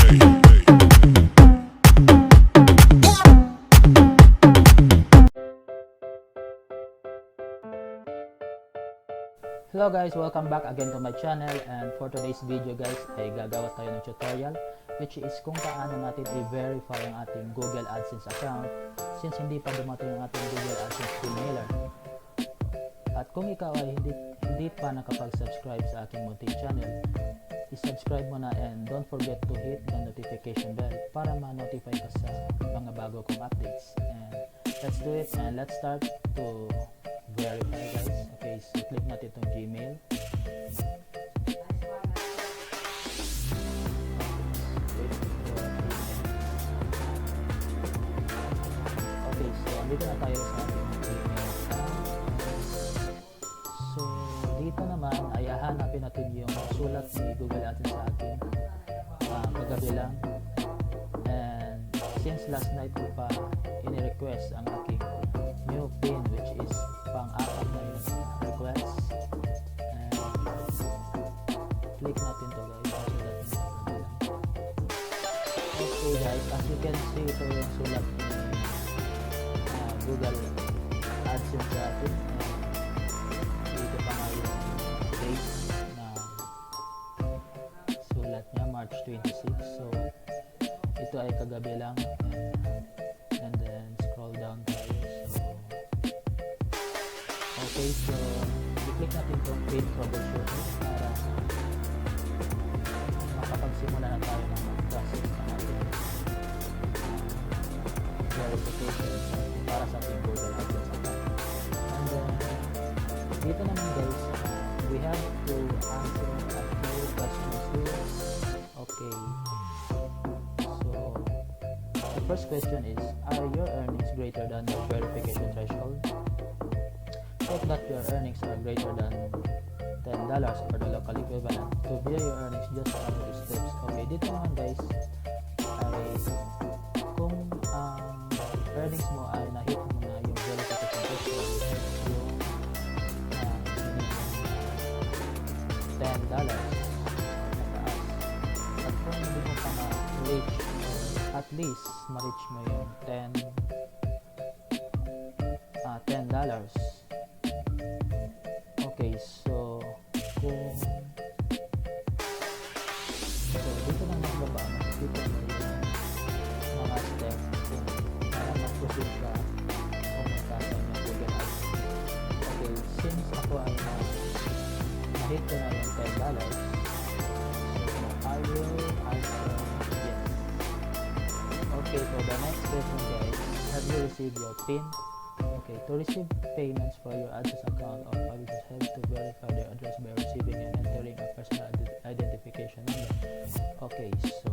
Hello guys, welcome back again to my channel, and for today's video guys ay gagawa tayo ng tutorial which is kung paano natin i-verify ang ating Google AdSense account since hindi pa dumating ang ating Google AdSense PIN mailer. At kung ikaw ay hindi pa nakapag-subscribe sa aking munting channel, i-subscribe mo na and don't forget to hit the notification bell para ma-notify ka sa mga bago kong updates. And let's do it, and let's start to verify guys. Okay, so click natin itong Gmail. Okay, so andito na tayo sa ating Gmail. So dito naman ay hahanapin natin yung sulat ni Google AdSense sa atin kagabi lang. And since last night ko pa ini-request ang aking new PIN which is pang-apat na yung request, and click natin to guys. Okay guys, as you can see, ito yung sulat ni Google AdSense sa atin, and dito pa nga yung date na sulat niya, March 26. So ito ay kagabi lang, and then scroll down tayo. Okay, so i-click natin itong PIN troubleshooter para makapagsimula na tayo ng mag-process ng ating verification para sa ating Google AdSense account. And then dito naman guys, we have to answer a few questions here. Okay, so the first question is, are your earnings greater than the verification threshold? Check that your earnings are greater than $10 or the local equivalent. To view your earnings, just follow the steps. Okay, dito naman guys ay kung earnings mo ay na-hit mo na yung verification threshold, yung $10 pataas. At kung hindi mo pa na-reach, at least ma-reach mo yung $10. Okay, so dito na magbaba, makikita mo yung mga step para mag-proceed ka kung magkasa yung Google AdSense. Okay, since ako ay na-hit ko na yung $10, so I will answer yes. Okay, so the next question guys, have you received your PIN? Okay, to receive payments for your AdSense account, all publishers have to verify their address by receiving and entering a personal identification number. Okay, so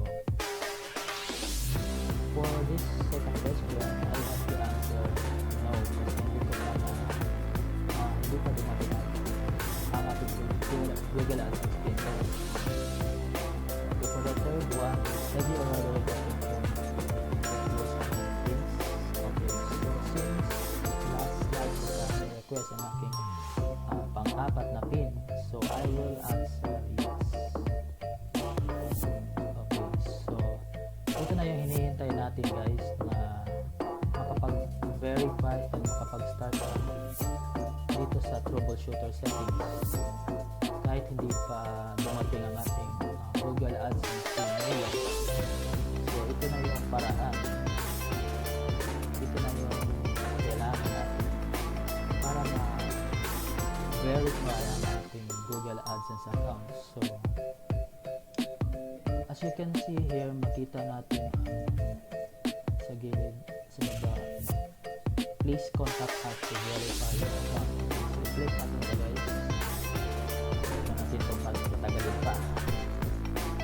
for this second question, I have to answer no kasi hindi pa dumating ang ating Google AdSense PIN. Okay, for the third one, have you already requested for request ang aking pang-apat na PIN, so I will answer yes. Okay, so ito na yung hinihintay natin guys na makapag-verify and makapag-start dito sa troubleshooter settings kahit hindi pa dumating ang ating Google AdSense PIN mailer. So ito na yung paraan, ito na yung kailangan natin para ma-verify ang ating Google AdSense account. So as you can see here, makita natin sa gilid sa baba, please contact us to verify your account. So click natin ito guys. Ito natin itong patagalin pa.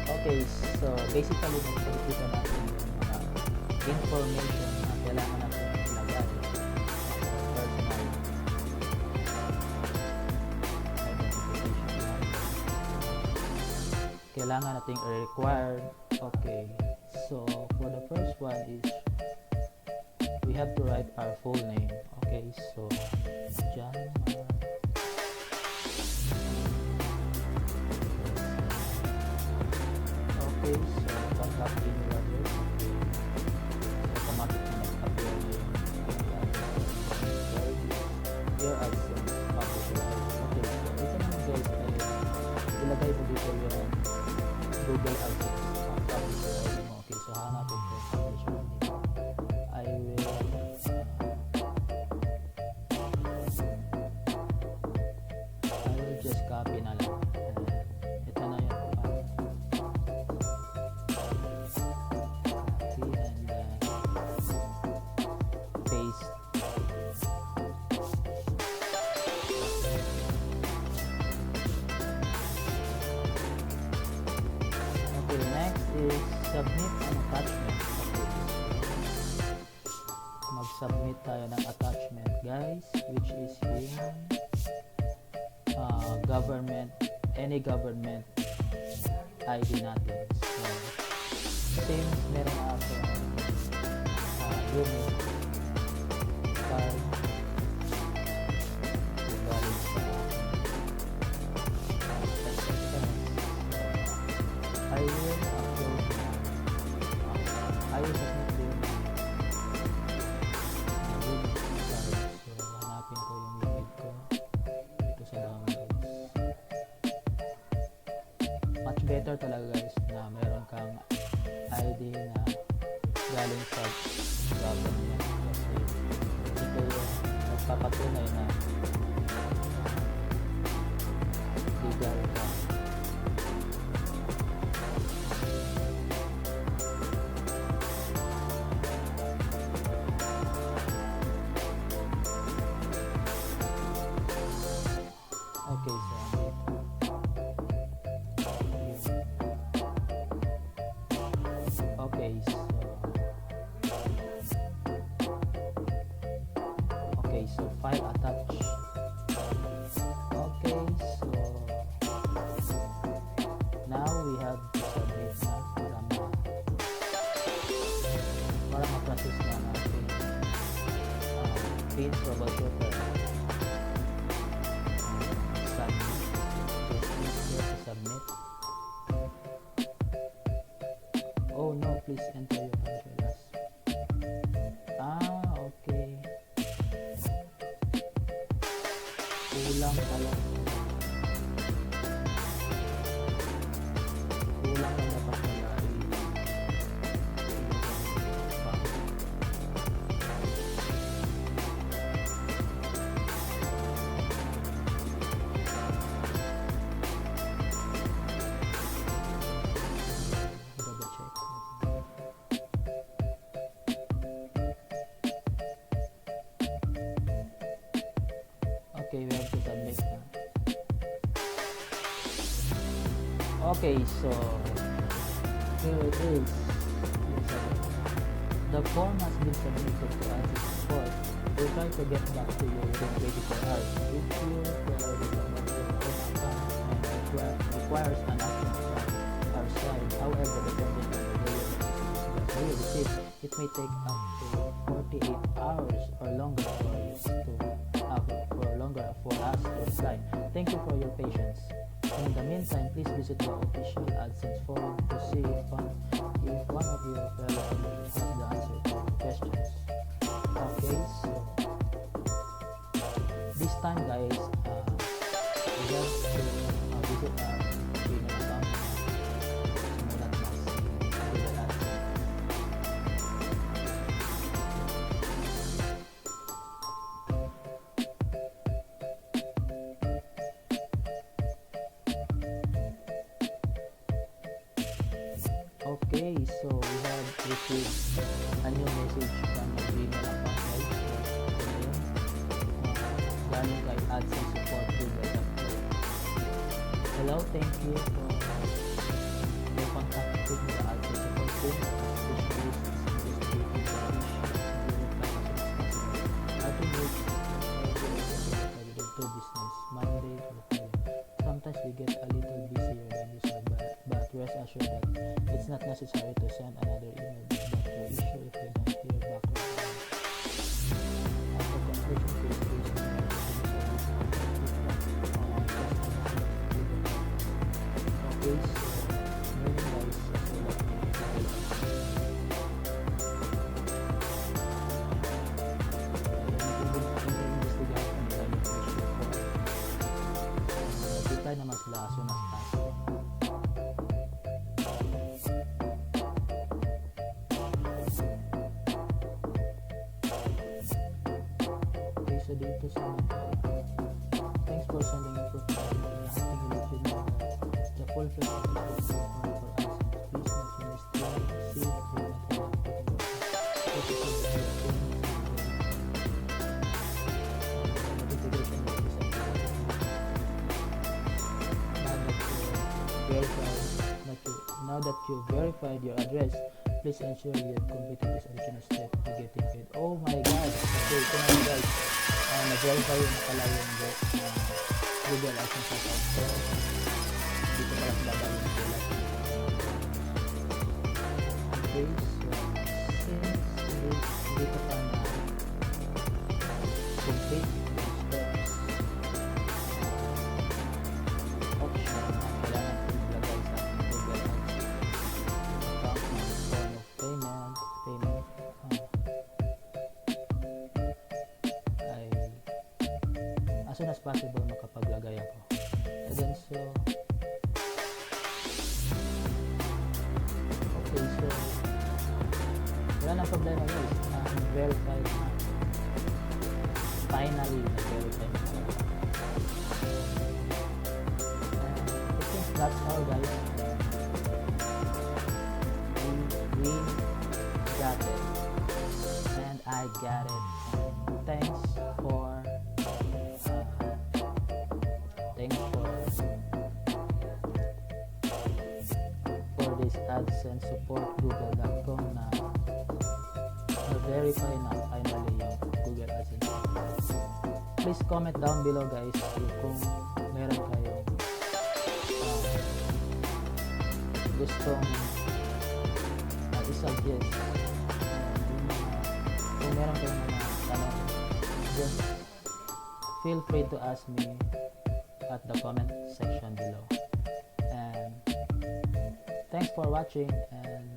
Okay, so basically makikita natin yung mga information na kailangan natin ilagay. Kailangan nating required. Okay, so for the first one is we have to write our full name. Okay, so John. Okay, so backup email address. Okay. Automatic na nag-appear na yung your AdSense publisher. Okay, so ito naman guys ay ilagay mo dito yung Google AdSense publisher mo. Okay, so hanapin ko yung publisher dito. I will just copy na lang. Ito na yung copy and paste. Okay, next is submit an attachment. Okay. Mag-submit tayo ng attachment guys, which is yung government, any government ID natin. So, since meron ako unit card galing sa SSS, I will upload, I will submit yung unit card. So, hanapin ko yung unit ko dito sa downloads. Much better talaga guys na meron kang ID na galing sa government kasi ito yung nagpapatunay na legal ka. Okay, so so file attach. Okay, so now we have to submit na para ma-process na natin PIN troubleshooter. Submit. Just click here to submit. Oh no, please enter your country last. Okay. Kulang pala. Kulang ang dapat nilari. Double check. Okay, we have to submit na. Okay, so here it is. The form has been submitted to us support. We'll try to get back to you within 24 hours. If you already submitted your account and requires an action from our side, however, depending on the day that we receive, it may take up to 48 hours or longer for us to reply. Thank you for your patience. In the meantime, please visit the official AdSense forum to see if one of your fellow publishers has the answer to your questions. Okay, so this time guys, we have to visit our Gmail account. Simulat na si Google AdSense. Okay, so we have received a new message from our Gmail account guys. Galing kay AdSense support Google.com. Hello, thank you for your contact with the AdSense support team. Business Monday to Friday. Sometimes we get a little busier than usual, but rest assured that it's not necessary to send another email, but we'll issue if we don't hear back from you. After completion, please okay, so moving guys, so you so much. Thanks for sending your profile. I think you let you know that the full fledged application for AdSense. Please note you must see the full notification of this application. Now that you verified your address, please ensure you have completed this additional step to getting paid. Oh my god! Okay, ito na guys. Nag-verify na pala yung Google AdSense account. So, dito pala sa baba yung Google. Okay, so since dito pa na complete steps option na kailangan ko ilagay sa Google AdSense account ng form of payment ay as soon as possible makapaglagay ako. And then so okay, so wala nang problema guys, verified na finally na-verify na ako. I think that's all guys. We got it and I got it. Thanks for this AdSense support google.com na verify na finally yung Google AdSense. Please comment down below guys kung meron kayong gustong i-suggest, kung meron kayong mga tanong, just feel free to ask me at the comment section below. And thanks for watching and